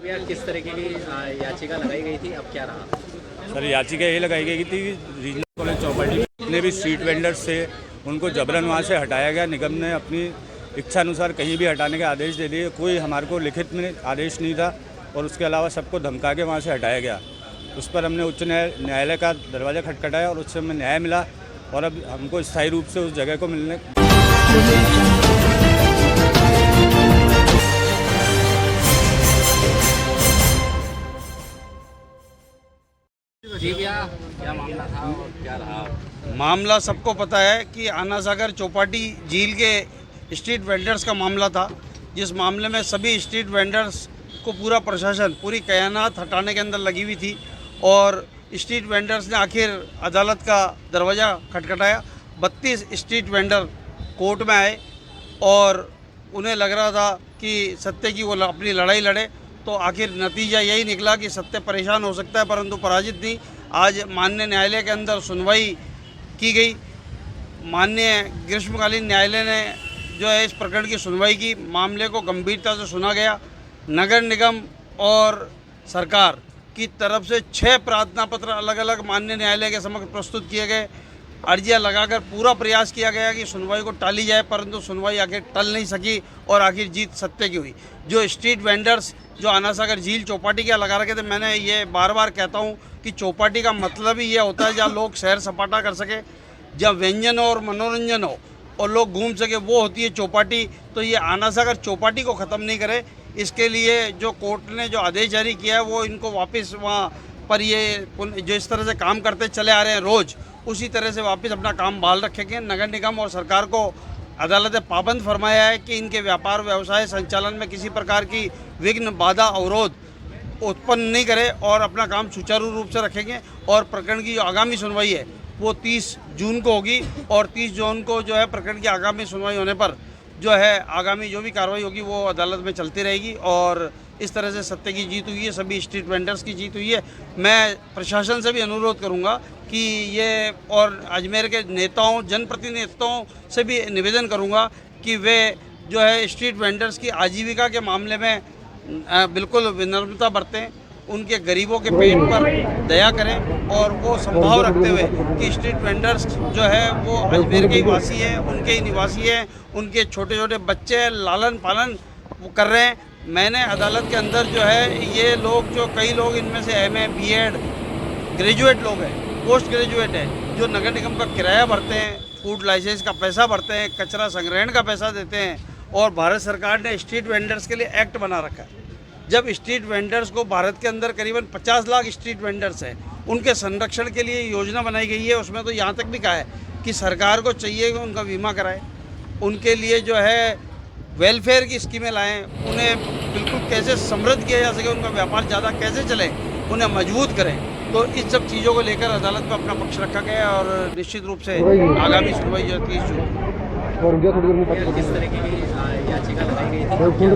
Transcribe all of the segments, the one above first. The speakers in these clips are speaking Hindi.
भैया किस तरीके की याचिका लगाई गई थी, अब क्या रहा? सर याचिका ये लगाई गई थी कि रीजनल कॉलेज चौपाटी में जितने भी स्ट्रीट वेंडर्स थे उनको जबरन वहाँ से हटाया गया। निगम ने अपनी इच्छा अनुसार कहीं भी हटाने के आदेश दे दिए। कोई हमारे को लिखित में आदेश नहीं था और उसके अलावा सबको धमका के वहाँ से हटाया गया। उस पर हमने उच्च न्यायालय का दरवाज़ा खटखटाया और उससे हमें न्याय मिला और अब हमको स्थायी रूप से उस जगह को मिलने जी भैया, क्या मामला था और क्या रहा? मामला सबको पता है कि आना सागर चौपाटी झील के स्ट्रीट वेंडर्स का मामला था, जिस मामले में सभी स्ट्रीट वेंडर्स को पूरा प्रशासन पूरी कायनात हटाने के अंदर लगी हुई थी और स्ट्रीट वेंडर्स ने आखिर अदालत का दरवाज़ा खटखटाया। 32 स्ट्रीट वेंडर कोर्ट में आए और उन्हें लग रहा था कि सत्य की वो अपनी लड़ाई लड़े, तो आखिर नतीजा यही निकला कि सत्य परेशान हो सकता है परंतु पराजित नहीं। आज माननीय न्यायालय के अंदर सुनवाई की गई। माननीय ग्रीष्मकालीन न्यायालय ने जो है इस प्रकरण की सुनवाई की, मामले को गंभीरता से सुना गया। नगर निगम और सरकार की तरफ से 6 प्रार्थना पत्र अलग अलग माननीय न्यायालय के समक्ष प्रस्तुत किए गए। अर्जियां लगाकर पूरा प्रयास किया गया कि सुनवाई को टाली जाए, परंतु सुनवाई आखिर टल नहीं सकी और आखिर जीत सत्य की हुई। जो स्ट्रीट वेंडर्स जो आना सागर झील चौपाटी क्या लगा रखे थे, मैंने ये बार बार कहता हूँ कि चौपाटी का मतलब ही ये होता है जहाँ लोग सैर सपाटा कर सके, जहाँ व्यंजन और मनोरंजन हो और लोग घूम सके, वो होती है चौपाटी। तो ये आना सागर चौपाटी को ख़त्म नहीं करे, इसके लिए जो कोर्ट ने जो आदेश जारी किया है वो इनको वापस वहाँ पर ये जो इस तरह से काम करते चले आ रहे हैं रोज़, उसी तरह से वापस अपना काम बहाल रखेंगे। नगर निगम और सरकार को अदालत ने पाबंद फरमाया है कि इनके व्यापार व्यवसाय संचालन में किसी प्रकार की विघ्न बाधा अवरोध उत्पन्न नहीं करे और अपना काम सुचारू रूप से रखेंगे। और प्रकरण की जो आगामी सुनवाई है वो 30 जून को होगी और 30 जून को जो है प्रकरण की आगामी सुनवाई होने पर जो है आगामी जो भी कार्रवाई होगी वो अदालत में चलती रहेगी। और इस तरह से सत्य की जीत हुई है, सभी स्ट्रीट वेंडर्स की जीत हुई है। मैं प्रशासन से भी अनुरोध करूंगा कि ये और अजमेर के नेताओं जनप्रतिनिधियों से भी निवेदन करूंगा कि वे जो है स्ट्रीट वेंडर्स की आजीविका के मामले में बिल्कुल विनम्रता बरतें, उनके गरीबों के पेट पर दया करें और वो संभाव रखते हुए कि स्ट्रीट वेंडर्स जो है वो अजमेर के ही वासी हैं, उनके ही निवासी हैं, उनके छोटे छोटे बच्चे लालन पालन वो कर रहे हैं। मैंने अदालत के अंदर जो है ये लोग जो कई लोग इनमें से MA B.Ed ग्रेजुएट लोग हैं, पोस्ट ग्रेजुएट हैं, जो नगर निगम का किराया भरते हैं, फूड लाइसेंस का पैसा भरते हैं, कचरा संग्रहण का पैसा देते हैं। और भारत सरकार ने स्ट्रीट वेंडर्स के लिए एक्ट बना रखा है। जब स्ट्रीट वेंडर्स को भारत के अंदर करीबन 50 लाख स्ट्रीट वेंडर्स हैं, उनके संरक्षण के लिए योजना बनाई गई है। उसमें तो यहाँ तक भी कहा है कि सरकार को चाहिए कि उनका बीमा कराए, उनके लिए जो है वेलफेयर की स्कीमें लाएं, उन्हें बिल्कुल कैसे समृद्ध किया जा सके, उनका व्यापार ज़्यादा कैसे चले, उन्हें मजबूत करें। तो इस सब चीज़ों को लेकर अदालत में अपना पक्ष रखा गया और निश्चित रूप से आगामी सुनवाई जो 30 जून किस तरीके की याचिका लगाई गई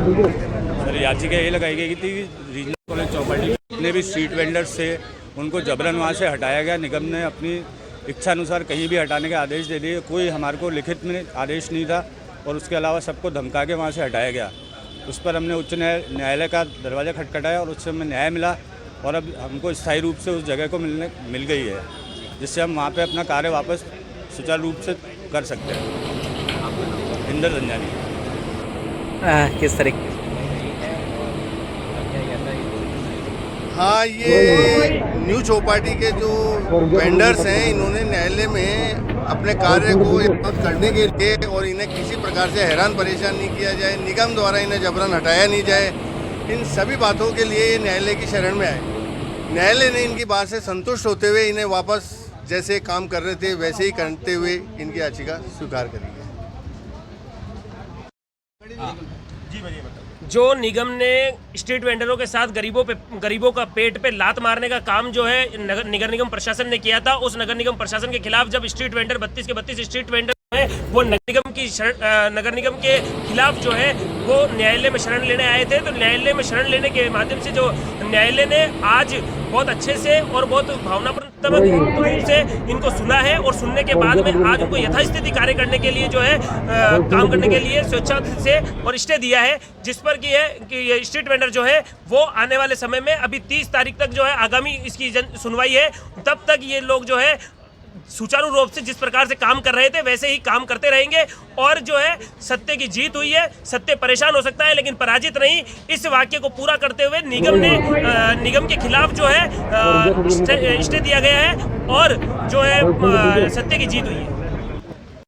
थी? सर याचिका ये लगाई गई थी कि रीजनल कॉलेज चौपाटी में जितने भी स्ट्रीट वेंडर्स थे उनको जबरन वहाँ से हटाया गया। निगम ने अपनी इच्छा अनुसार कहीं भी हटाने के आदेश दे दिए। कोई हमारे को लिखित में आदेश नहीं था और उसके अलावा सबको धमका के वहाँ से हटाया गया। उस पर हमने उच्च न्यायालय का दरवाज़ा खटखटाया और उससे हमें न्याय मिला और अब हमको स्थायी रूप से उस जगह को मिल गई है, जिससे हम वहाँ पे अपना कार्य वापस सुचारू रूप से कर सकते हैं। इंदर रंजानी। किस तरीके? हाँ, ये न्यू चौपाटी के जो वेंडर्स हैं इन्होंने न्यायालय में अपने कार्य को करने के लिए और इन्हें किसी प्रकार से हैरान परेशान नहीं किया जाए, निगम द्वारा इन्हें जबरन हटाया नहीं जाए, इन सभी बातों के लिए ये न्यायालय की शरण में आए। न्यायालय ने इनकी बात से संतुष्ट होते हुए इन्हें वापस जैसे काम कर रहे थे वैसे ही करते हुए इनकी याचिका स्वीकार करी है। जो निगम ने स्ट्रीट वेंडरों के साथ गरीबों का पेट पे लात मारने का काम जो है नगर निगम प्रशासन ने किया था, उस नगर निगम प्रशासन के खिलाफ जब स्ट्रीट वेंडर 32 के 32 स्ट्रीट वेंडर है वो नगर निगम के खिलाफ जो है वो न्यायालय में शरण लेने आए थे। तो न्यायालय में शरण लेने के माध्यम से जो न्यायालय ने आज बहुत अच्छे से और बहुत भावनात्मक रूप से इनको सुना है और सुनने के बाद में आज उनको यथास्थिति कार्य करने के लिए जो है काम करने के लिए स्वेच्छा से और स्टे दिया है, जिस पर कि ये स्ट्रीट वेंडर जो है वो आने वाले समय में अभी 30 तारीख तक जो है आगामी इसकी सुनवाई है, तब तक ये लोग जो है सुचारू रूप से जिस प्रकार से काम कर रहे थे वैसे ही काम करते रहेंगे। और जो है सत्य की जीत हुई है, सत्य परेशान हो सकता है लेकिन पराजित नहीं। इस वाक्य को पूरा करते हुए निगम के खिलाफ जो है स्टे दिया गया है और जो है सत्य की जीत हुई है।